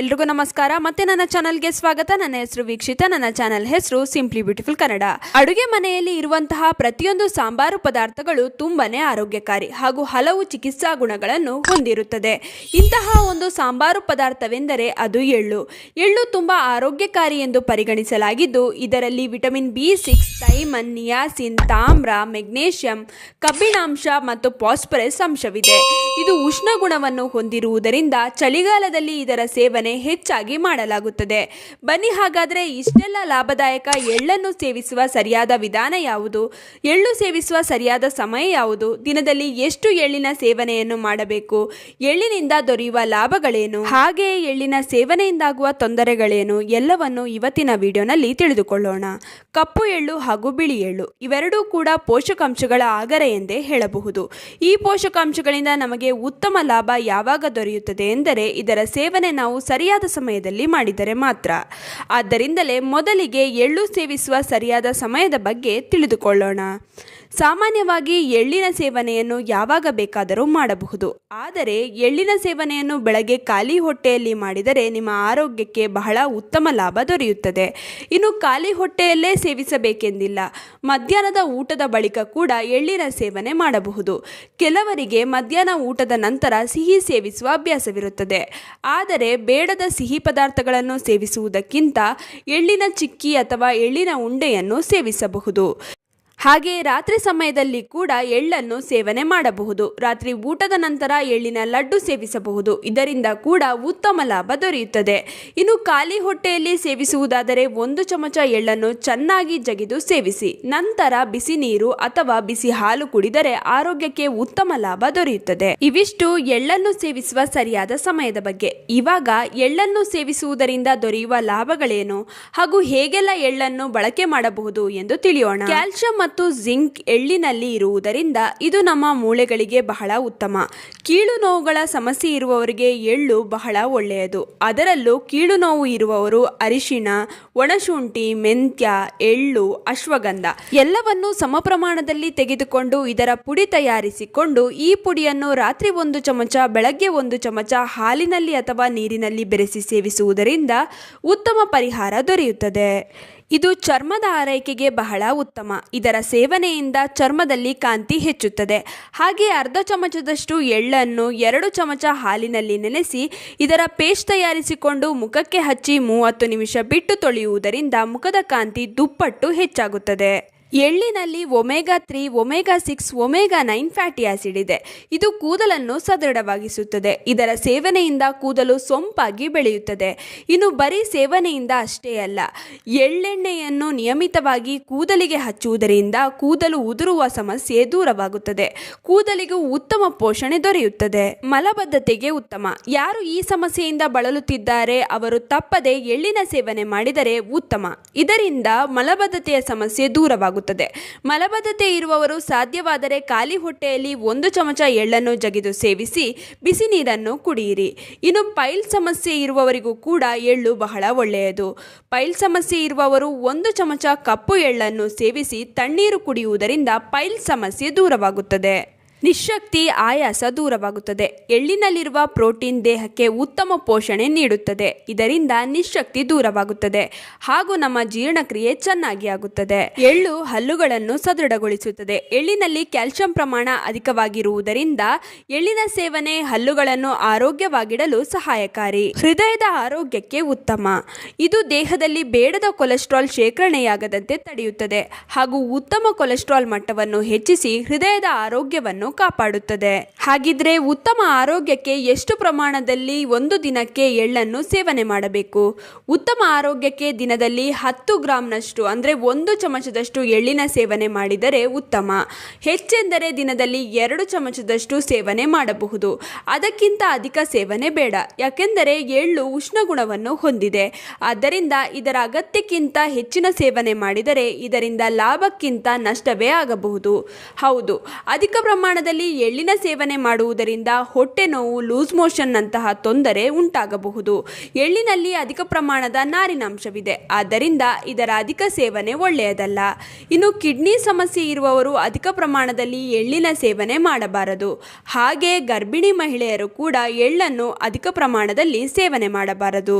ಎಲ್ರಿಗೂ ನಮಸ್ಕಾರ. ಮತ್ತೆ ನನ್ನ ಚಾನಲ್ಗೆ ಸ್ವಾಗತ. ನನ್ನ ಹೆಸರು ವೀಕ್ಷಿತ. ನನ್ನ ಚಾನಲ್ ಹೆಸರು ಸಿಂಪ್ಲಿ ಬ್ಯೂಟಿಫುಲ್ ಕನ್ನಡ. ಅಡುಗೆ ಮನೆಯಲ್ಲಿ ಇರುವಂತಹ ಪ್ರತಿಯೊಂದು ಸಾಂಬಾರು ಪದಾರ್ಥಗಳು ತುಂಬಾನೇ ಆರೋಗ್ಯಕಾರಿ ಹಾಗೂ ಹಲವು ಚಿಕಿತ್ಸಾ ಗುಣಗಳನ್ನು ಹೊಂದಿರುತ್ತದೆ. ಇಂತಹ ಒಂದು ಸಾಂಬಾರು ಪದಾರ್ಥವೆಂದರೆ ಅದು ಎಳ್ಳು. ಎಳ್ಳು ತುಂಬಾ ಆರೋಗ್ಯಕಾರಿ ಎಂದು ಪರಿಗಣಿಸಲಾಗಿದ್ದು, ಇದರಲ್ಲಿ ವಿಟಮಿನ್ B6, ಥೈಮನ್, ನಿಯಾಸಿನ್, ತಾಮ್ರ, ಮೆಗ್ನೇಷಿಯಂ, ಕಬ್ಬಿಣಾಂಶ ಮತ್ತು ಫಾಸ್ಫರಸ್ ಅಂಶವಿದೆ. ಇದು ಉಷ್ಣ ಗುಣವನ್ನು ಹೊಂದಿರುವುದರಿಂದ ಚಳಿಗಾಲದಲ್ಲಿ ಇದರ ಸೇವನೆ ಹೆಚ್ಚಾಗಿ ಮಾಡಲಾಗುತ್ತದೆ. ಬನ್ನಿ ಹಾಗಾದರೆ ಇಷ್ಟೆಲ್ಲ ಲಾಭದಾಯಕ ಎಳ್ಳನ್ನು ಸೇವಿಸುವ ಸರಿಯಾದ ವಿಧಾನ ಯಾವುದು, ಎಳ್ಳು ಸೇವಿಸುವ ಸರಿಯಾದ ಸಮಯ ಯಾವುದು, ದಿನದಲ್ಲಿ ಎಷ್ಟು ಎಳ್ಳಿನ ಸೇವನೆಯನ್ನು ಮಾಡಬೇಕು, ಎಳ್ಳಿನಿಂದ ದೊರೆಯುವ ಲಾಭಗಳೇನು, ಹಾಗೆಯೇ ಎಳ್ಳಿನ ಸೇವನೆಯಿಂದಾಗುವ ತೊಂದರೆಗಳೇನು ಎಲ್ಲವನ್ನು ಇವತ್ತಿನ ವಿಡಿಯೋನಲ್ಲಿ ತಿಳಿದುಕೊಳ್ಳೋಣ. ಕಪ್ಪು ಎಳ್ಳು ಹಾಗೂ ಬಿಳಿ ಎಳ್ಳು ಇವೆರಡೂ ಕೂಡ ಪೋಷಕಾಂಶಗಳ ಆಗರ ಎಂದೇ ಹೇಳಬಹುದು. ಈ ಪೋಷಕಾಂಶಗಳಿಂದ ನಮಗೆ ಉತ್ತಮ ಲಾಭ ಯಾವಾಗ ದೊರೆಯುತ್ತದೆ ಎಂದರೆ ಇದರ ಸೇವನೆ ನಾವು ಸರಿಯಾದ ಸಮಯದಲ್ಲಿ ಮಾಡಿದರೆ ಮಾತ್ರ. ಆದ್ದರಿಂದಲೇ ಮೊದಲಿಗೆ ಎಳ್ಳು ಸೇವಿಸುವ ಸರಿಯಾದ ಸಮಯದ ಬಗ್ಗೆ ತಿಳಿದುಕೊಳ್ಳೋಣ. ಸಾಮಾನ್ಯವಾಗಿ ಎಳ್ಳಿನ ಸೇವನೆಯನ್ನು ಯಾವಾಗ ಬೇಕಾದರೂ ಮಾಡಬಹುದು. ಆದರೆ ಎಳ್ಳಿನ ಸೇವನೆಯನ್ನು ಬೆಳಗ್ಗೆ ಖಾಲಿ ಹೊಟ್ಟೆಯಲ್ಲಿ ಮಾಡಿದರೆ ನಿಮ್ಮ ಆರೋಗ್ಯಕ್ಕೆ ಬಹಳ ಉತ್ತಮ ಲಾಭ ದೊರೆಯುತ್ತದೆ. ಇನ್ನು ಖಾಲಿ ಹೊಟ್ಟೆಯಲ್ಲೇ ಸೇವಿಸಬೇಕೆಂದಿಲ್ಲ. ಮಧ್ಯಾಹ್ನದ ಊಟದ ಬಳಿಕ ಕೂಡ ಎಳ್ಳಿನ ಸೇವನೆ ಮಾಡಬಹುದು. ಕೆಲವರಿಗೆ ಮಧ್ಯಾಹ್ನ ಊಟದ ನಂತರ ಸಿಹಿ ಸೇವಿಸುವ ಅಭ್ಯಾಸವಿರುತ್ತದೆ. ಆದರೆ ಬೇಡದ ಸಿಹಿ ಪದಾರ್ಥಗಳನ್ನು ಸೇವಿಸುವುದಕ್ಕಿಂತ ಎಳ್ಳಿನ ಚಿಕ್ಕಿ ಅಥವಾ ಎಳ್ಳಿನ ಉಂಡೆಯನ್ನು ಸೇವಿಸಬಹುದು. ಹಾಗೆ ರಾತ್ರಿ ಸಮಯದಲ್ಲಿ ಕೂಡ ಎಳ್ಳನ್ನು ಸೇವನೆ ಮಾಡಬಹುದು. ರಾತ್ರಿ ಊಟದ ನಂತರ ಎಳ್ಳಿನ ಲಡ್ಡು ಸೇವಿಸಬಹುದು. ಇದರಿಂದ ಕೂಡ ಉತ್ತಮ ಲಾಭ ದೊರೆಯುತ್ತದೆ. ಇನ್ನು ಖಾಲಿ ಹೊಟ್ಟೆಯಲ್ಲಿ ಸೇವಿಸುವುದಾದರೆ 1 ಚಮಚ ಎಳ್ಳನ್ನು ಚೆನ್ನಾಗಿ ಜಗಿದು ಸೇವಿಸಿ ನಂತರ ಬಿಸಿ ನೀರು ಅಥವಾ ಬಿಸಿ ಹಾಲು ಕುಡಿದರೆ ಆರೋಗ್ಯಕ್ಕೆ ಉತ್ತಮ ಲಾಭ ದೊರೆಯುತ್ತದೆ. ಇವಿಷ್ಟು ಎಳ್ಳನ್ನು ಸೇವಿಸುವ ಸರಿಯಾದ ಸಮಯದ ಬಗ್ಗೆ. ಇವಾಗ ಎಳ್ಳನ್ನು ಸೇವಿಸುವುದರಿಂದ ದೊರೆಯುವ ಲಾಭಗಳೇನು ಹಾಗೂ ಹೇಗೆಲ್ಲ ಎಳ್ಳನ್ನು ಬಳಕೆ ಮಾಡಬಹುದು ಎಂದು ತಿಳಿಯೋಣ. ಕ್ಯಾಲ್ಸಿಯಂ ಮತ್ತು ಜಿಂಕ್ ಎಳ್ಳಿನಲ್ಲಿ ಇರುವುದರಿಂದ ಇದು ನಮ್ಮ ಮೂಳೆಗಳಿಗೆ ಬಹಳ ಉತ್ತಮ. ಕೀಲು ನೋವುಗಳ ಸಮಸ್ಯೆ ಇರುವವರಿಗೆ ಎಳ್ಳು ಬಹಳ ಒಳ್ಳೆಯದು. ಅದರಲ್ಲೂ ಕೀಲು ನೋವು ಇರುವವರು ಅರಿಶಿಣ, ಒಣಶುಂಠಿ, ಮೆಂತ್ಯ, ಎಳ್ಳು, ಅಶ್ವಗಂಧ ಎಲ್ಲವನ್ನು ಸಮ ಪ್ರಮಾಣದಲ್ಲಿ ತೆಗೆದುಕೊಂಡು ಇದರ ಪುಡಿ ತಯಾರಿಸಿಕೊಂಡು ಈ ಪುಡಿಯನ್ನು ರಾತ್ರಿ 1 ಚಮಚ, ಬೆಳಗ್ಗೆ 1 ಚಮಚ ಹಾಲಿನಲ್ಲಿ ಅಥವಾ ನೀರಿನಲ್ಲಿ ಬೆರೆಸಿ ಸೇವಿಸುವುದರಿಂದ ಉತ್ತಮ ಪರಿಹಾರ ದೊರೆಯುತ್ತದೆ. ಇದು ಚರ್ಮದ ಆರೈಕೆಗೆ ಬಹಳ ಉತ್ತಮ. ಇದರ ಸೇವನೆಯಿಂದ ಚರ್ಮದಲ್ಲಿ ಕಾಂತಿ ಹೆಚ್ಚುತ್ತದೆ. ಹಾಗೆ ಅರ್ಧ ಚಮಚದಷ್ಟು ಎಳ್ಳನ್ನು 2 ಚಮಚ ಹಾಲಿನಲ್ಲಿ ನೆನೆಸಿ ಇದರ ಪೇಸ್ಟ್ ತಯಾರಿಸಿಕೊಂಡು ಮುಖಕ್ಕೆ ಹಚ್ಚಿ 30 ನಿಮಿಷ ಬಿಟ್ಟು ತೊಳೆಯುವುದರಿಂದ ಮುಖದ ಕಾಂತಿ ದುಪ್ಪಟ್ಟು ಹೆಚ್ಚಾಗುತ್ತದೆ. ಎಳ್ಳಿನಲ್ಲಿ omega 3, omega 6, omega 9 fatty acid ಇದೆ. ಇದು ಕೂದಲನ್ನು ಸದೃಢವಾಗಿಸುತ್ತದೆ. ಇದರ ಸೇವನೆಯಿಂದ ಕೂದಲು ಸೊಂಪಾಗಿ ಬೆಳೆಯುತ್ತದೆ. ಇನ್ನು ಬರೀ ಸೇವನೆಯಿಂದ ಅಷ್ಟೇ ಅಲ್ಲ, ಎಳ್ಳೆಣ್ಣೆಯನ್ನು ನಿಯಮಿತವಾಗಿ ಕೂದಲಿಗೆ ಹಚ್ಚುವುದರಿಂದ ಕೂದಲು ಉದುರುವ ಸಮಸ್ಯೆ ದೂರವಾಗುತ್ತದೆ. ಕೂದಲಿಗೂ ಉತ್ತಮ ಪೋಷಣೆ ದೊರೆಯುತ್ತದೆ. ಮಲಬದ್ಧತೆಗೆ ಉತ್ತಮ. ಯಾರು ಈ ಸಮಸ್ಯೆಯಿಂದ ಬಳಲುತ್ತಿದ್ದಾರೆ ಅವರು ತಪ್ಪದೆ ಎಳ್ಳಿನ ಸೇವನೆ ಮಾಡಿದರೆ ಉತ್ತಮ. ಇದರಿಂದ ಮಲಬದ್ಧತೆಯ ಸಮಸ್ಯೆ ದೂರವಾಗುತ್ತದೆ. ಮಲಬದ್ಧತೆ ಇರುವವರು ಸಾಧ್ಯವಾದರೆ ಖಾಲಿ ಹೊಟ್ಟೆಯಲ್ಲಿ 1 ಚಮಚ ಎಳ್ಳನ್ನು ಜಗಿದು ಸೇವಿಸಿ ಬಿಸಿ ನೀರನ್ನು ಕುಡಿಯಿರಿ. ಇನ್ನು ಪೈಲ್ ಸಮಸ್ಯೆ ಇರುವವರಿಗೂ ಕೂಡ ಎಳ್ಳು ಬಹಳ ಒಳ್ಳೆಯದು. ಪೈಲ್ ಸಮಸ್ಯೆ ಇರುವವರು 1 ಚಮಚ ಕಪ್ಪು ಎಳ್ಳನ್ನು ಸೇವಿಸಿ ತಣ್ಣೀರು ಕುಡಿಯುವುದರಿಂದ ಪೈಲ್ ಸಮಸ್ಯೆ ದೂರವಾಗುತ್ತದೆ. ನಿಶಕ್ತಿ, ಆಯಾಸ ದೂರವಾಗುತ್ತದೆ. ಎಳ್ಳಿನಲ್ಲಿರುವ ಪ್ರೋಟೀನ್ ದೇಹಕ್ಕೆ ಉತ್ತಮ ಪೋಷಣೆ ನೀಡುತ್ತದೆ. ಇದರಿಂದ ನಿಶಕ್ತಿ ದೂರವಾಗುತ್ತದೆ ಹಾಗೂ ನಮ್ಮ ಜೀರ್ಣಕ್ರಿಯೆ ಚೆನ್ನಾಗಿ ಆಗುತ್ತದೆ. ಎಳ್ಳು ಹಲ್ಲುಗಳನ್ನು ಸದೃಢಗೊಳಿಸುತ್ತದೆ. ಎಳ್ಳಿನಲ್ಲಿ ಕ್ಯಾಲ್ಸಿಯಂ ಪ್ರಮಾಣ ಅಧಿಕವಾಗಿರುವುದರಿಂದ ಎಳ್ಳಿನ ಸೇವನೆ ಹಲ್ಲುಗಳನ್ನು ಆರೋಗ್ಯವಾಗಿಡಲು ಸಹಾಯಕಾರಿ. ಹೃದಯದ ಆರೋಗ್ಯಕ್ಕೆ ಉತ್ತಮ. ಇದು ದೇಹದಲ್ಲಿ ಬೇಡದ ಕೊಲೆಸ್ಟ್ರಾಲ್ ಶೇಖರಣೆಯಾಗದಂತೆ ತಡೆಯುತ್ತದೆ ಹಾಗೂ ಉತ್ತಮ ಕೊಲೆಸ್ಟ್ರಾಲ್ ಮಟ್ಟವನ್ನು ಹೆಚ್ಚಿಸಿ ಹೃದಯದ ಆರೋಗ್ಯವನ್ನು ಕಾಪಾಡುತ್ತದೆ. ಹಾಗಿದ್ರೆ ಉತ್ತಮ ಆರೋಗ್ಯಕ್ಕೆ ಎಷ್ಟು ಪ್ರಮಾಣದಲ್ಲಿ ಒಂದು ದಿನಕ್ಕೆ ಎಳ್ಳನ್ನು ಸೇವನೆ ಮಾಡಬೇಕು? ಉತ್ತಮ ಆರೋಗ್ಯಕ್ಕೆ ದಿನದಲ್ಲಿ 10 ಗ್ರಾಂನಷ್ಟು ಅಂದರೆ 1 ಚಮಚದಷ್ಟು ಎಳ್ಳಿನ ಸೇವನೆ ಮಾಡಿದರೆ ಉತ್ತಮ. ಹೆಚ್ಚೆಂದರೆ ದಿನದಲ್ಲಿ 2 ಚಮಚದಷ್ಟು ಸೇವನೆ ಮಾಡಬಹುದು. ಅದಕ್ಕಿಂತ ಅಧಿಕ ಸೇವನೆ ಬೇಡ. ಯಾಕೆಂದರೆ ಎಳ್ಳು ಉಷ್ಣ ಗುಣವನ್ನು ಹೊಂದಿದೆ. ಆದ್ದರಿಂದ ಇದರ ಅಗತ್ಯಕ್ಕಿಂತ ಹೆಚ್ಚಿನ ಸೇವನೆ ಮಾಡಿದರೆ ಇದರಿಂದ ಲಾಭಕ್ಕಿಂತ ನಷ್ಟವೇ ಆಗಬಹುದು. ಹೌದು, ಅಧಿಕ ಪ್ರಮಾಣ ಪ್ರಮಾಣದಲ್ಲಿ ಎಳ್ಳಿನ ಸೇವನೆ ಮಾಡುವುದರಿಂದ ಹೊಟ್ಟೆ ನೋವು, ಲೂಸ್ ಮೋಷನ್ ನಂತಹ ತೊಂದರೆ ಉಂಟಾಗಬಹುದು. ಎಳ್ಳಿನಲ್ಲಿ ಅಧಿಕ ಪ್ರಮಾಣದ ನಾರಿನಾಂಶವಿದೆ, ಆದ್ದರಿಂದ ಇದರ ಅಧಿಕ ಸೇವನೆ ಒಳ್ಳೆಯದಲ್ಲ. ಇನ್ನು ಕಿಡ್ನಿ ಸಮಸ್ಯೆ ಇರುವವರು ಅಧಿಕ ಪ್ರಮಾಣದಲ್ಲಿ ಎಳ್ಳಿನ ಸೇವನೆ ಮಾಡಬಾರದು. ಹಾಗೆ ಗರ್ಭಿಣಿ ಮಹಿಳೆಯರು ಕೂಡ ಎಳ್ಳನ್ನು ಅಧಿಕ ಪ್ರಮಾಣದಲ್ಲಿ ಸೇವನೆ ಮಾಡಬಾರದು.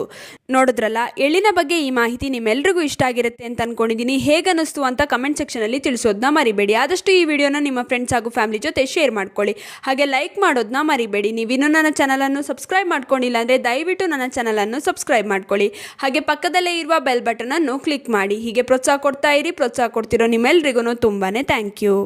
ನೋಡಿದ್ರಲ್ಲ, ಎಳ್ಳಿನ ಬಗ್ಗೆ ಈ ಮಾಹಿತಿ ನಿಮ್ಮೆಲ್ರಿಗೂ ಇಷ್ಟ ಆಗಿರುತ್ತೆ ಅಂತ ಅನ್ಕೊಂಡಿದ್ದೀನಿ. ಹೇಗನ್ನಿಸ್ತು ಅಂತ ಕಮೆಂಟ್ ಸೆಕ್ಷನಲ್ಲಿ ತಿಳಿಸೋದನ್ನ ಮರಿಬೇಡಿ. ಆದಷ್ಟು ಈ ವಿಡಿಯೋನ ನಿಮ್ಮ ಫ್ರೆಂಡ್ಸ್ ಹಾಗೂ ಫ್ಯಾಮಿಲಿ ಜೊತೆ ಶೇರ್ ಮಾಡ್ಕೊಳ್ಳಿ. ಹಾಗೆ ಲೈಕ್ ಮಾಡೋದನ್ನ ಮರಿಬೇಡಿ. ನೀವಿನ್ನೂ ನನ್ನ ಚಾನಲನ್ನು ಸಬ್ಸ್ಕ್ರೈಬ್ ಮಾಡ್ಕೊಂಡಿಲ್ಲ ಅಂದರೆ ದಯವಿಟ್ಟು ನನ್ನ ಚಾನಲನ್ನು ಸಬ್ಸ್ಕ್ರೈಬ್ ಮಾಡ್ಕೊಳ್ಳಿ. ಹಾಗೆ ಪಕ್ಕದಲ್ಲೇ ಇರುವ ಬೆಲ್ ಬಟನನ್ನು ಕ್ಲಿಕ್ ಮಾಡಿ. ಹೀಗೆ ಪ್ರೋತ್ಸಾಹ ಕೊಡ್ತಾ ಇರಿ. ಪ್ರೋತ್ಸಾಹ ಕೊಡ್ತಿರೋ ನಿಮ್ಮೆಲ್ರಿಗೂ ತುಂಬಾ ಥ್ಯಾಂಕ್ ಯು.